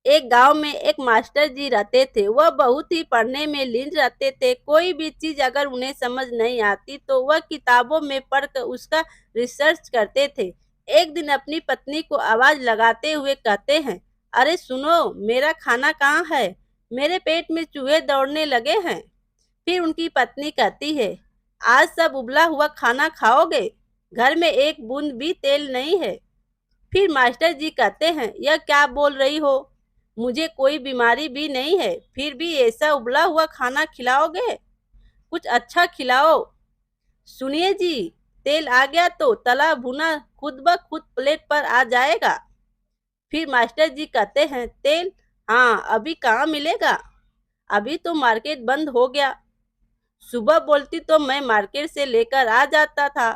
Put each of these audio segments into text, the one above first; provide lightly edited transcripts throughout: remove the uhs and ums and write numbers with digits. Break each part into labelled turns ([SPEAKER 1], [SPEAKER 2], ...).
[SPEAKER 1] एक गांव में एक मास्टर जी रहते थे। वह बहुत ही पढ़ने में लीन रहते थे। कोई भी चीज अगर उन्हें समझ नहीं आती तो वह किताबों में पढ़कर उसका रिसर्च करते थे। एक दिन अपनी पत्नी को आवाज लगाते हुए कहते हैं, अरे सुनो, मेरा खाना कहाँ है? मेरे पेट में चूहे दौड़ने लगे हैं। फिर उनकी पत्नी कहती है, आज सब उबला हुआ खाना खाओगे? घर में एक बूंद भी तेल नहीं है। फिर मास्टर जी कहते हैं, यह क्या बोल रही हो? मुझे कोई बीमारी भी नहीं है, फिर भी ऐसा उबला हुआ खाना खिलाओगे? कुछ अच्छा खिलाओ। सुनिए जी, तेल आ गया तो तला भुना खुद ब खुद प्लेट पर आ जाएगा। फिर मास्टर जी कहते हैं, तेल? हाँ, अभी कहाँ मिलेगा? अभी तो मार्केट बंद हो गया। सुबह बोलती तो मैं मार्केट से लेकर आ जाता था।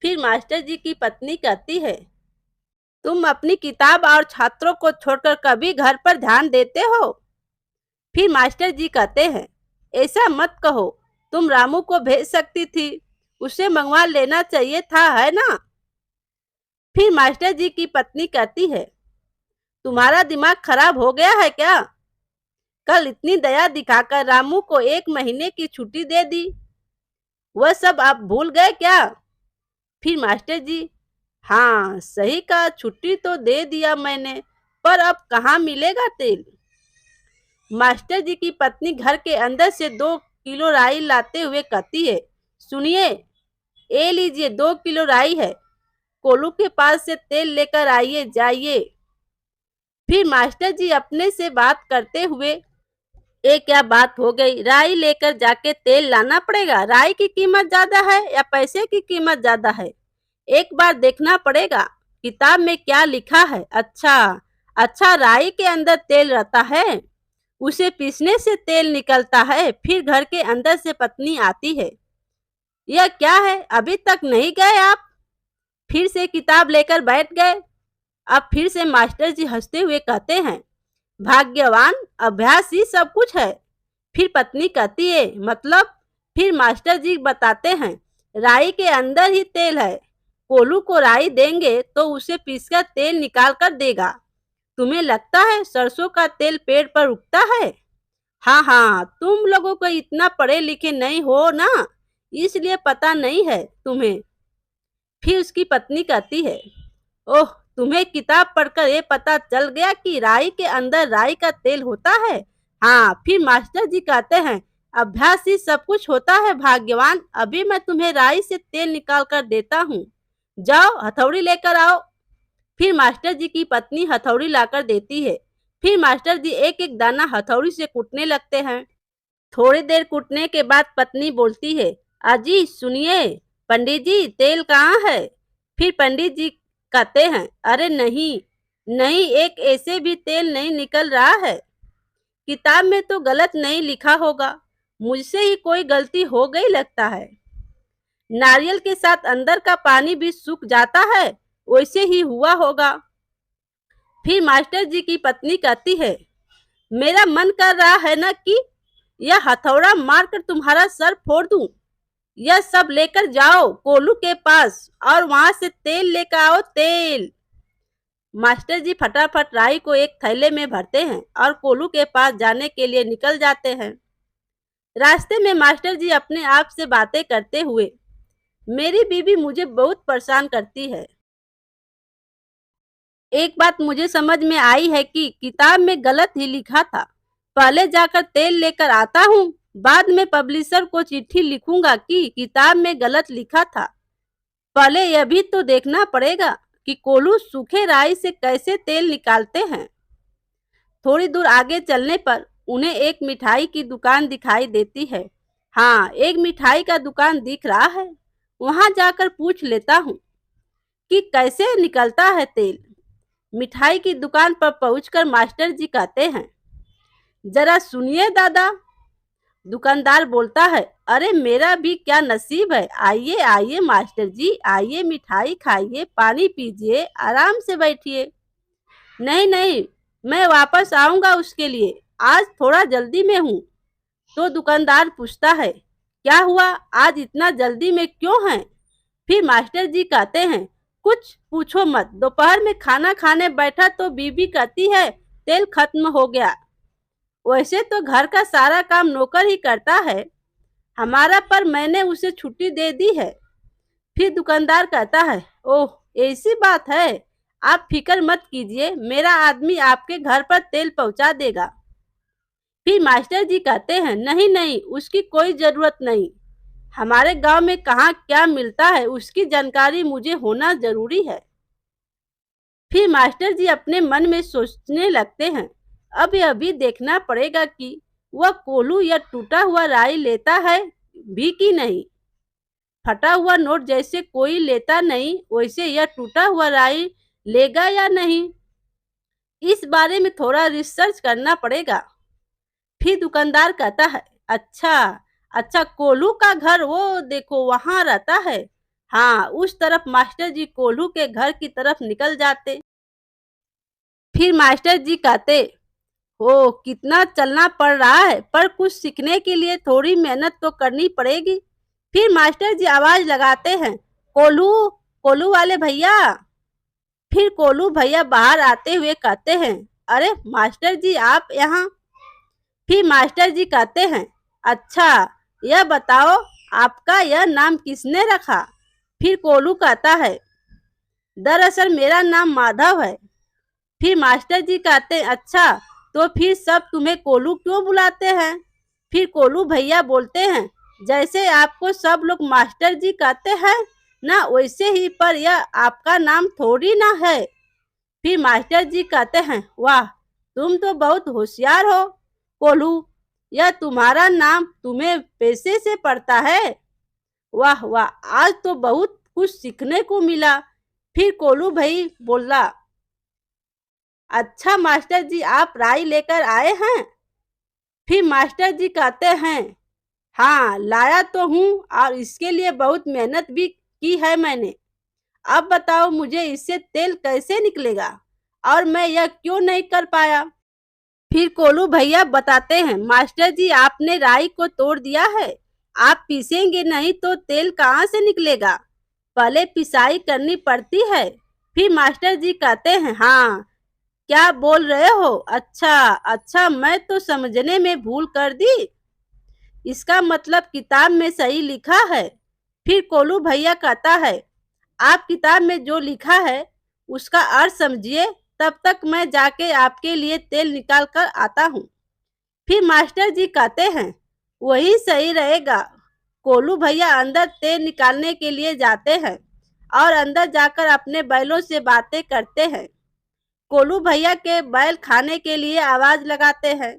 [SPEAKER 1] फिर मास्टर जी की पत्नी कहती है, तुम अपनी किताब और छात्रों को छोड़कर कभी घर पर ध्यान देते हो? फिर मास्टर जी कहते हैं, ऐसा मत कहो, तुम रामू को भेज सकती थी, उसे मंगवा लेना चाहिए था, है ना? फिर मास्टर जी की पत्नी कहती है, तुम्हारा दिमाग खराब हो गया है क्या? कल इतनी दया दिखाकर रामू को 1 महीने की छुट्टी दे दी, वह सब आप भूल गए क्या? फिर मास्टर जी, हाँ सही कहा, छुट्टी तो दे दिया मैंने, पर अब कहाँ मिलेगा तेल? मास्टर जी की पत्नी घर के अंदर से 2 किलो राई लाते हुए कहती है, सुनिए, ये लीजिए 2 किलो राई है, कोलू के पास से तेल लेकर आइए, जाइए। फिर मास्टर जी अपने से बात करते हुए, ये क्या बात हो गई, राई लेकर जाके तेल लाना पड़ेगा? राई की कीमत ज्यादा है या पैसे की कीमत ज्यादा है? एक बार देखना पड़ेगा किताब में क्या लिखा है। अच्छा, अच्छा, राई के अंदर तेल रहता है, उसे पीसने से तेल निकलता है। फिर घर के अंदर से पत्नी आती है, यह क्या है, अभी तक नहीं गए आप? फिर से किताब लेकर बैठ गए। अब फिर से मास्टर जी हंसते हुए कहते हैं, भाग्यवान, अभ्यास ही सब कुछ है। फिर पत्नी कहती है, मतलब? फिर मास्टर जी बताते हैं, राई के अंदर ही तेल है, कोलू को राई देंगे तो उसे पीसकर तेल निकाल कर देगा। तुम्हें लगता है सरसों का तेल पेड़ पर उगता है? हाँ हाँ, तुम लोगों को इतना पढ़े लिखे नहीं हो ना, इसलिए पता नहीं है तुम्हें। फिर उसकी पत्नी कहती है, ओह, तुम्हें किताब पढ़कर ये पता चल गया कि राई के अंदर राई का तेल होता है? हाँ। फिर मास्टर जी कहते हैं, अभ्यास ही सब कुछ होता है भाग्यवान, अभी मैं तुम्हें राई से तेल निकाल कर देता हूँ, जाओ हथौड़ी लेकर आओ। फिर मास्टर जी की पत्नी हथौड़ी लाकर देती है। फिर मास्टर जी एक एक दाना हथौड़ी से कूटने लगते हैं। थोड़ी देर कूटने के बाद पत्नी बोलती है, अजी सुनिए, पंडित जी तेल कहाँ है? फिर पंडित जी कहते हैं, अरे नहीं नहीं, एक ऐसे भी तेल नहीं निकल रहा है। किताब में तो गलत नहीं लिखा होगा, मुझसे ही कोई गलती हो गई लगता है। नारियल के साथ अंदर का पानी भी सूख जाता है, वैसे ही हुआ होगा। फिर मास्टर जी की पत्नी कहती है, मेरा मन कर रहा है ना कि यह हथौड़ा मारकर तुम्हारा सर फोड़ दूं। यह सब लेकर जाओ कोलू के पास और वहां से तेल लेकर आओ, तेल। मास्टर जी फटाफट राई को एक थैले में भरते हैं और कोलू के पास जाने के लिए निकल जाते हैं। रास्ते में मास्टर जी अपने आप से बातें करते हुए, मेरी बीवी मुझे बहुत परेशान करती है। एक बात मुझे समझ में आई है कि किताब में गलत ही लिखा था। पहले जाकर तेल लेकर आता हूँ, बाद में पब्लिशर को चिट्ठी लिखूंगा कि किताब में गलत लिखा था। पहले यह भी तो देखना पड़ेगा कि कोलू सूखे राई से कैसे तेल निकालते हैं। थोड़ी दूर आगे चलने पर उन्हें एक मिठाई की दुकान दिखाई देती है। हाँ, एक मिठाई का दुकान दिख रहा है, वहां जाकर पूछ लेता हूँ कि कैसे निकलता है तेल। मिठाई की दुकान पर पहुंचकर मास्टर जी कहते हैं, जरा सुनिए दादा। दुकानदार बोलता है, अरे मेरा भी क्या नसीब है, आइए आइए मास्टर जी, आइए मिठाई खाइए, पानी पीजिए, आराम से बैठिए। नहीं नहीं, मैं वापस आऊंगा उसके लिए, आज थोड़ा जल्दी में हूँ। तो दुकानदार पूछता है, क्या हुआ, आज इतना जल्दी में क्यों है? फिर मास्टर जी कहते हैं, कुछ पूछो मत, दोपहर में खाना खाने बैठा तो बीबी कहती है, तेल खत्म हो गया। वैसे तो घर का सारा काम नौकर ही करता है हमारा, पर मैंने उसे छुट्टी दे दी है। फिर दुकानदार कहता है, ओह ऐसी बात है, आप फिक्र मत कीजिए, मेरा आदमी आपके घर पर तेल पहुंचा देगा। फिर मास्टर जी कहते हैं, नहीं नहीं, उसकी कोई जरूरत नहीं। हमारे गांव में कहाँ क्या मिलता है उसकी जानकारी मुझे होना जरूरी है। फिर मास्टर जी अपने मन में सोचने लगते हैं, अब यह भी देखना पड़ेगा कि वह कोलू या टूटा हुआ राई लेता है भी कि नहीं। फटा हुआ नोट जैसे कोई लेता नहीं, वैसे यह टूटा हुआ राई लेगा या नहीं, इस बारे में थोड़ा रिसर्च करना पड़ेगा। फिर दुकानदार कहता है, अच्छा अच्छा, कोल्हू का घर वो देखो वहां रहता है। हाँ, उस तरफ। मास्टर जी कोल्हू के घर की तरफ निकल जाते। फिर मास्टर जी कहते, ओ कितना चलना पड़ रहा है, पर कुछ सीखने के लिए थोड़ी मेहनत तो करनी पड़ेगी। फिर मास्टर जी आवाज लगाते हैं, कोल्हू, कोल्हू वाले भैया। फिर कोल्हू भैया बाहर आते हुए कहते हैं, अरे मास्टर जी आप यहाँ। फिर मास्टर जी कहते हैं, अच्छा यह बताओ आपका यह नाम किसने रखा। फिर कोल्हू कहता है, दरअसल मेरा नाम माधव है। फिर मास्टर जी कहते हैं, अच्छा तो फिर सब तुम्हें कोल्हू क्यों बुलाते हैं। फिर कोल्हू भैया बोलते हैं, जैसे आपको सब लोग मास्टर जी कहते हैं ना, वैसे ही, पर यह आपका नाम थोड़ी ना है। फिर मास्टर जी कहते हैं, वाह तुम तो बहुत होशियार हो कोल्हू, यह तुम्हारा नाम तुम्हें पैसे से पड़ता है। वाह वाह, आज तो बहुत कुछ सीखने को मिला। फिर कोल्हू भाई बोला, अच्छा मास्टर जी आप राई लेकर आए हैं। फिर मास्टर जी कहते हैं, हाँ लाया तो हूँ, और इसके लिए बहुत मेहनत भी की है मैंने। अब बताओ मुझे इससे तेल कैसे निकलेगा, और मैं यह क्यों नहीं कर पाया। फिर कोलू भैया बताते हैं, मास्टर जी आपने राई को तोड़ दिया है, आप पीसेंगे नहीं तो तेल कहाँ से निकलेगा, पहले पिसाई करनी पड़ती है। फिर मास्टर जी कहते हैं, हाँ क्या बोल रहे हो, अच्छा अच्छा, मैं तो समझने में भूल कर दी, इसका मतलब किताब में सही लिखा है। फिर कोलू भैया कहता है, आप किताब में जो लिखा है उसका अर्थ समझिए, तब तक मैं जाके आपके लिए तेल निकाल कर आता हूँ। फिर मास्टर जी कहते हैं, वही सही रहेगा। कोलू भैया अंदर तेल निकालने के लिए जाते हैं और अंदर जाकर अपने बैलों से बातें करते हैं। कोलू भैया के बैल खाने के लिए आवाज लगाते हैं।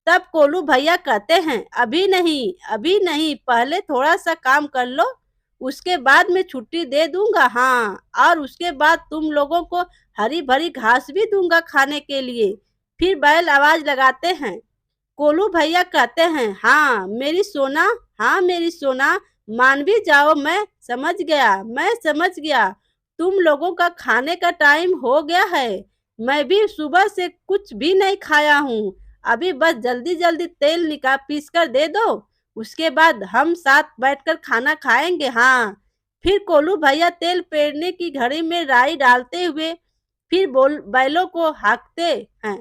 [SPEAKER 1] तब कोलू भैया कहते हैं, अभी नहीं अभी नहीं, पहले थोड़ा सा काम कर लो, उसके बाद मैं छुट्टी दे दूंगा। हाँ, और उसके बाद तुम लोगों को हरी भरी घास भी दूंगा खाने के लिए। फिर बैल आवाज लगाते हैं। कोलू भैया कहते हैं, हाँ मेरी सोना, हाँ मेरी सोना, मान भी जाओ, मैं समझ गया, मैं समझ गया, तुम लोगों का खाने का टाइम हो गया है। मैं भी सुबह से कुछ भी नहीं खाया हूँ, अभी बस जल्दी जल्दी तेल निकाल पीस कर दे दो, उसके बाद हम साथ बैठकर खाना खाएंगे। हाँ। फिर कोलू भैया तेल पेरने की घड़ी में राई डालते हुए फिर बोल बैलों को हाँकते हैं।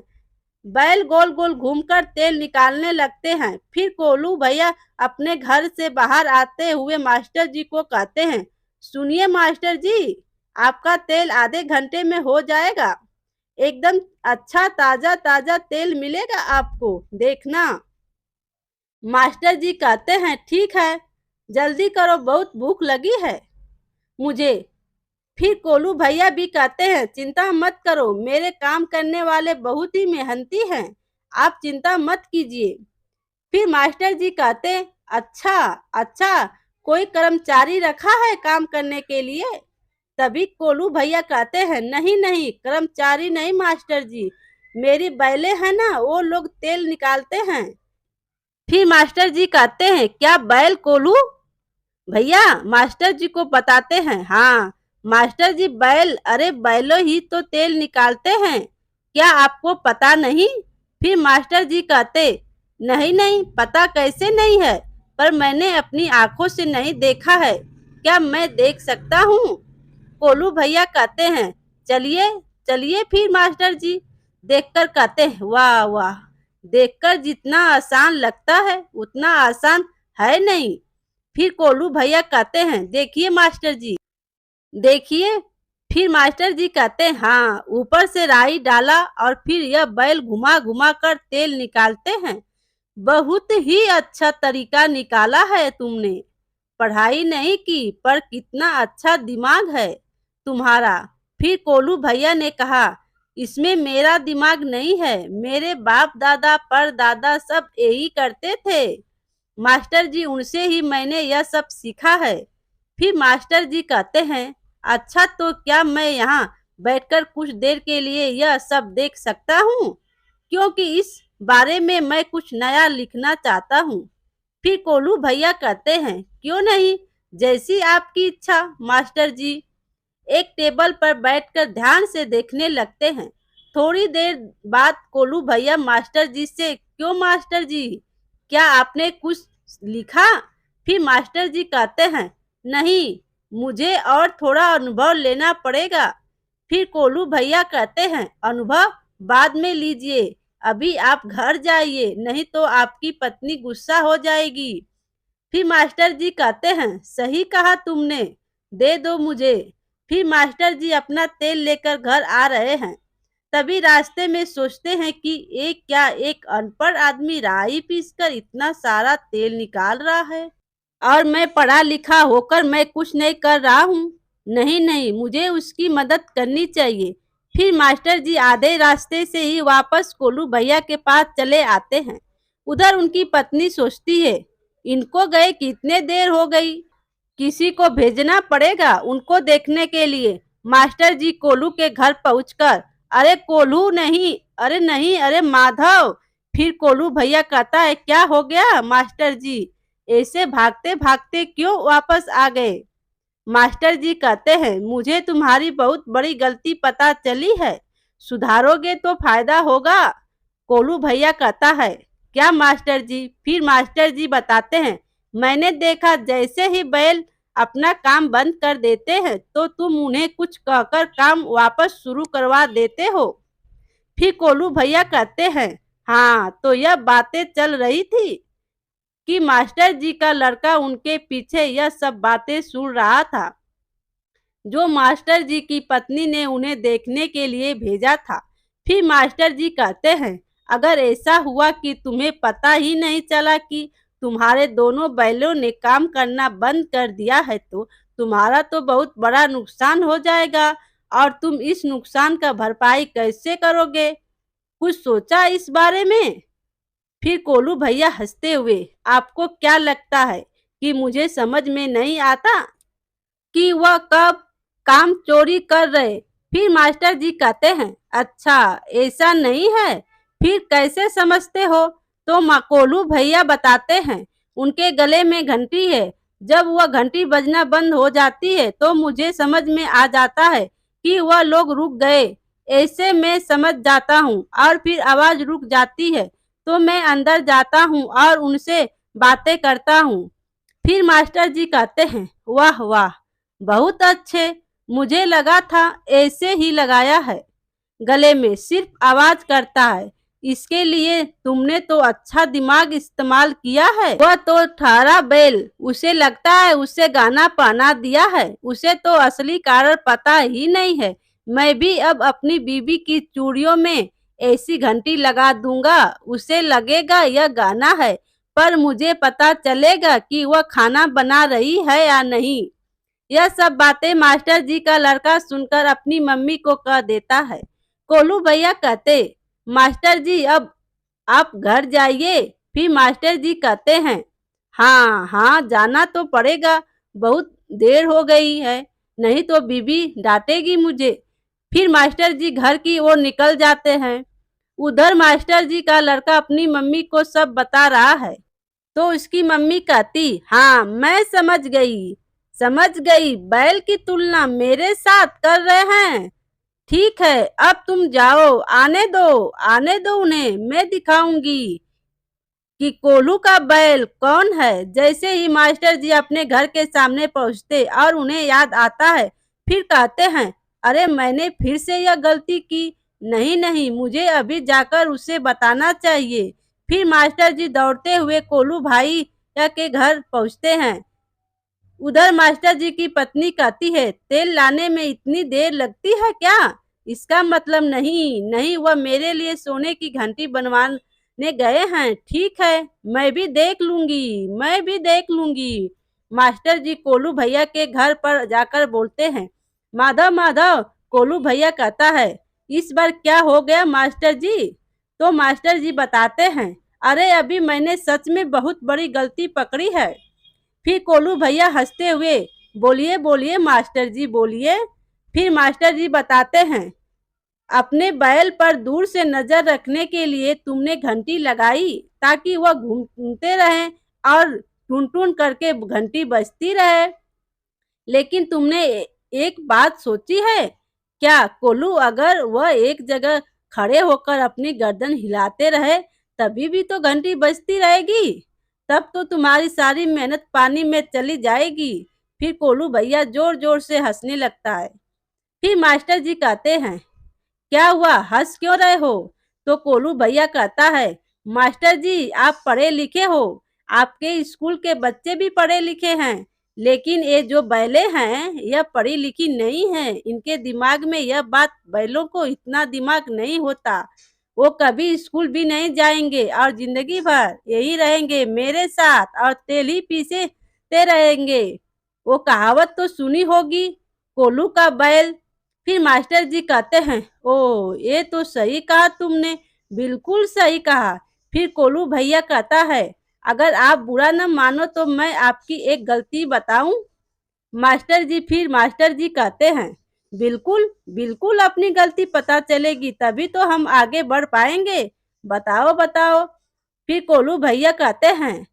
[SPEAKER 1] बैल गोल गोल घूमकर तेल निकालने लगते हैं। फिर कोलू भैया अपने घर से बाहर आते हुए मास्टर जी को कहते हैं, सुनिए मास्टर जी, आपका तेल आधे घंटे में हो जाएगा, एकदम अच्छा ताजा ताजा तेल मिलेगा आपको, देखना। मास्टर जी कहते हैं, ठीक है, जल्दी करो, बहुत भूख लगी है मुझे। फिर कोलू भैया भी कहते हैं, चिंता मत करो, मेरे काम करने वाले बहुत ही मेहनती हैं, आप चिंता मत कीजिए। फिर मास्टर जी कहते, अच्छा अच्छा, कोई कर्मचारी रखा है काम करने के लिए। तभी कोलू भैया कहते हैं, नहीं नहीं, कर्मचारी नहीं मास्टर जी, मेरी बैले हैं ना, वो लोग तेल निकालते हैं। फिर मास्टर जी कहते हैं, क्या बैल कोलू भैया मास्टर जी को बताते हैं। हाँ मास्टर जी, बैल, अरे बैलों ही तो तेल निकालते हैं, क्या आपको पता नहीं। फिर मास्टर जी कहते, नहीं नहीं, पता कैसे नहीं है, पर मैंने अपनी आंखों से नहीं देखा है, क्या मैं देख सकता हूँ। कोलू भैया कहते हैं, चलिए चलिए फिर मास्टर जी, देखकर कहते हैं, वाह वाह, देखकर जितना आसान लगता है उतना आसान है नहीं। फिर कोलू भैया कहते हैं, देखिए मास्टर जी, देखिए। फिर मास्टर जी कहते हैं, हाँ, ऊपर से राई डाला और फिर यह बैल घुमा घुमा कर तेल निकालते हैं। बहुत ही अच्छा तरीका निकाला है तुमने। पढ़ाई नहीं की पर कितना अच्छा दिमाग है तुम्हारा। फिर कोलू भैया ने कहा, इसमें मेरा दिमाग नहीं है, मेरे बाप दादा परदादा सब यही करते थे मास्टर जी, उनसे ही मैंने यह सब सीखा है। फिर मास्टर जी कहते हैं, अच्छा तो क्या मैं यहाँ बैठकर कुछ देर के लिए यह सब देख सकता हूँ, क्योंकि इस बारे में मैं कुछ नया लिखना चाहता हूँ। फिर कोलू भैया कहते हैं, क्यों नहीं, जैसी आपकी इच्छा मास्टर जी। एक टेबल पर बैठकर ध्यान से देखने लगते हैं। थोड़ी देर बाद कोलू भैया मास्टर जी से, क्यों मास्टर जी, क्या आपने कुछ लिखा? फिर मास्टर जी कहते हैं, नहीं, मुझे और थोड़ा अनुभव लेना पड़ेगा। फिर कोलू भैया कहते हैं, अनुभव बाद में लीजिए, अभी आप घर जाइए, नहीं तो आपकी पत्नी गुस्सा हो जाएगी। फिर मास्टर जी कहते हैं, सही कहा तुमने, दे दो मुझे। फिर मास्टर जी अपना तेल लेकर घर आ रहे हैं। तभी रास्ते में सोचते हैं कि एक क्या एक अनपढ़ आदमी राई पीसकर इतना सारा तेल निकाल रहा है, और मैं पढ़ा लिखा होकर मैं कुछ नहीं कर रहा हूँ। नहीं नहीं, मुझे उसकी मदद करनी चाहिए। फिर मास्टर जी आधे रास्ते से ही वापस कोलू भैया के पास चले आते हैं। उधर उनकी पत्नी सोचती है, इनको गए कितने देर हो गई, किसी को भेजना पड़ेगा उनको देखने के लिए। मास्टर जी कोलू के घर पहुंचकर, अरे कोलू नहीं, अरे नहीं, अरे माधव। फिर कोलू भैया कहता है, क्या हो गया मास्टर जी, ऐसे भागते भागते क्यों वापस आ गए? मास्टर जी कहते हैं, मुझे तुम्हारी बहुत बड़ी गलती पता चली है, सुधारोगे तो फायदा होगा। कोलू भैया कहता है, क्या मास्टर जी? फिर मास्टर जी बताते हैं, मैंने देखा जैसे ही बैल अपना काम बंद कर देते हैं तो तुम उन्हें कुछ कहकर काम वापस शुरू करवा देते हो। फिर कोलू भैया कहते हैं, हाँ, तो यह बातें चल रही थी कि मास्टर जी का लड़का उनके पीछे यह सब बातें सुन रहा था, जो मास्टर जी की पत्नी ने उन्हें देखने के लिए भेजा था। फिर मास्टर जी कहते हैं, अगर ऐसा हुआ कि तुम्हें पता ही नहीं चला कि तुम्हारे दोनों बैलों ने काम करना बंद कर दिया है तो तुम्हारा तो बहुत बड़ा नुकसान हो जाएगा, और तुम इस नुकसान का भरपाई कैसे करोगे? कुछ सोचा इस बारे में? फिर कोलू भैया हंसते हुए, आपको क्या लगता है कि मुझे समझ में नहीं आता कि वह कब काम चोरी कर रहे? फिर मास्टर जी कहते हैं, अच्छा ऐसा नहीं है, फिर कैसे समझते हो? तो कोलू भैया बताते हैं, उनके गले में घंटी है, जब वह घंटी बजना बंद हो जाती है तो मुझे समझ में आ जाता है कि वह लोग रुक गए। ऐसे मैं समझ जाता हूँ और फिर आवाज रुक जाती है तो मैं अंदर जाता हूँ और उनसे बातें करता हूँ। फिर मास्टर जी कहते हैं, वाह वाह, बहुत अच्छे, मुझे लगा था ऐसे ही लगाया है, गले में सिर्फ आवाज करता है, इसके लिए तुमने तो अच्छा दिमाग इस्तेमाल किया है। वह तो ठारा बैल, उसे लगता है उसे गाना पहना दिया है, उसे तो असली कारण पता ही नहीं है। मैं भी अब अपनी बीबी की चूड़ियों में ऐसी घंटी लगा दूंगा, उसे लगेगा यह गाना है, पर मुझे पता चलेगा कि वह खाना बना रही है या नहीं। यह सब बातें मास्टर जी का लड़का सुनकर अपनी मम्मी को कह देता है। कोलू भैया कहते, मास्टर जी अब आप घर जाइए। फिर मास्टर जी कहते हैं, हाँ हाँ, जाना तो पड़ेगा, बहुत देर हो गई है, नहीं तो बीबी डांटेगी मुझे। फिर मास्टर जी घर की ओर निकल जाते हैं। उधर मास्टर जी का लड़का अपनी मम्मी को सब बता रहा है तो उसकी मम्मी कहती, हाँ मैं समझ गई, बैल की तुलना मेरे साथ कर रहे हैं। ठीक है, अब तुम जाओ, आने दो उन्हें, मैं दिखाऊंगी कि कोलू का बैल कौन है। जैसे ही मास्टर जी अपने घर के सामने पहुंचते और उन्हें याद आता है, फिर कहते हैं, अरे मैंने फिर से यह गलती की, नहीं नहीं, मुझे अभी जाकर उसे बताना चाहिए। फिर मास्टर जी दौड़ते हुए कोलू भैया के घर पहुंचते हैं। उधर मास्टर जी की पत्नी कहती है, तेल लाने में इतनी देर लगती है क्या? इसका मतलब नहीं नहीं, वह मेरे लिए सोने की घंटी बनवाने गए हैं। ठीक है, मैं भी देख लूंगी, मैं भी देख लूंगी। मास्टर जी कोलू भैया के घर पर जाकर बोलते हैं, माधव माधव। कोलू भैया कहता है, इस बार क्या हो गया मास्टर जी? तो मास्टर जी बताते हैं, अरे अभी मैंने सच में बहुत बड़ी गलती पकड़ी है। फिर कोलू भैया हंसते हुए, बोलिए बोलिए मास्टर जी बोलिए। फिर मास्टर जी बताते हैं, अपने बैल पर दूर से नजर रखने के लिए तुमने घंटी लगाई ताकि वह घूमते रहे और टून टून करके घंटी बजती रहे। लेकिन तुमने एक बात सोची है क्या कोलू? अगर वह एक जगह खड़े होकर अपनी गर्दन हिलाते रहे तभी भी तो घंटी बजती रहेगी। तब तो तुम्हारी सारी मेहनत पानी में चली जाएगी। फिर कोलू भैया जोर जोर से हंसने लगता है। फिर मास्टर जी कहते हैं, क्या हुआ, हंस क्यों रहे हो? तो कोलू भैया कहता है, मास्टर जी आप पढ़े लिखे हो, आपके स्कूल के बच्चे भी पढ़े लिखे हैं, लेकिन ये जो बैले हैं यह पढ़ी लिखी नहीं है। इनके दिमाग में यह बात, बैलों को इतना दिमाग नहीं होता। वो कभी स्कूल भी नहीं जाएंगे और जिंदगी भर यही रहेंगे मेरे साथ और तेल ही पीसते रहेंगे। वो कहावत तो सुनी होगी, कोलू का बैल। फिर मास्टर जी कहते हैं, ओ ये तो सही कहा तुमने, बिल्कुल सही कहा। फिर कोलू भैया कहता है, अगर आप बुरा न मानो तो मैं आपकी एक गलती बताऊं? मास्टर जी कहते हैं, बिल्कुल बिल्कुल, अपनी गलती पता चलेगी तभी तो हम आगे बढ़ पाएंगे। बताओ बताओ। फिर कोलू भैया कहते हैं,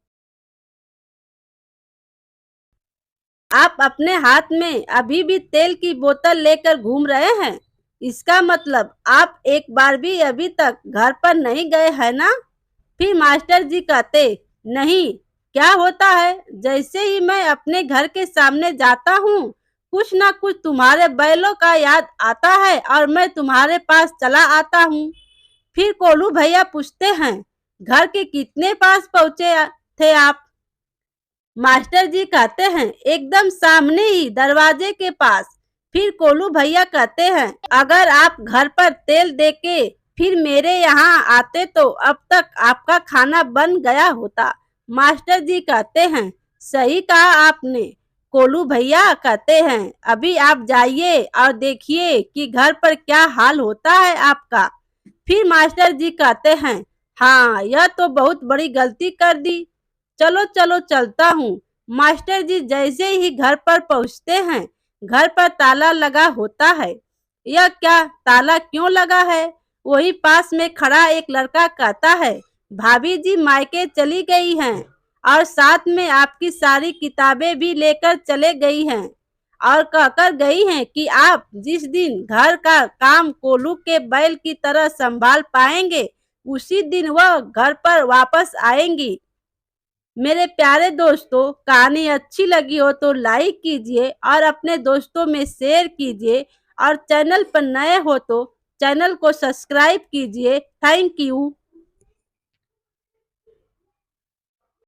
[SPEAKER 1] आप अपने हाथ में अभी भी तेल की बोतल लेकर घूम रहे हैं। इसका मतलब आप एक बार भी अभी तक घर पर नहीं गए हैं ना? फिर मास्टर जी कहते, नहीं, क्या होता है जैसे ही मैं अपने घर के सामने जाता हूँ कुछ ना कुछ तुम्हारे बैलों का याद आता है और मैं तुम्हारे पास चला आता हूँ। फिर कोलू भैया पूछते हैं, घर के कितने पास पहुँचे थे आप? मास्टर जी कहते हैं, एकदम सामने ही, दरवाजे के पास। फिर कोलू भैया कहते हैं, अगर आप घर पर तेल देके फिर मेरे यहाँ आते तो अब तक आपका खाना बन गया होता। मास्टर जी कहते हैं, सही कहा आपने। कोलू भैया कहते हैं, अभी आप जाइए और देखिए कि घर पर क्या हाल होता है आपका। फिर मास्टर जी कहते हैं, हाँ यह तो बहुत बड़ी गलती कर दी, चलो चलो चलता हूँ। मास्टर जी जैसे ही घर पर पहुँचते हैं घर पर ताला लगा होता है। यह क्या, ताला क्यों लगा है? वही पास में खड़ा एक लड़का कहता है, भाभी जी मायके चली गई हैं और साथ में आपकी सारी किताबें भी लेकर चले गई हैं और कहकर गई हैं कि आप जिस दिन घर का काम कोलू के बैल की तरह संभाल पाएंगे उसी दिन वह घर पर वापस आएंगी। मेरे प्यारे दोस्तों, कहानी अच्छी लगी हो तो लाइक कीजिए और अपने दोस्तों में शेयर कीजिए और चैनल पर नए हो तो चैनल को सब्सक्राइब कीजिए। Thank you.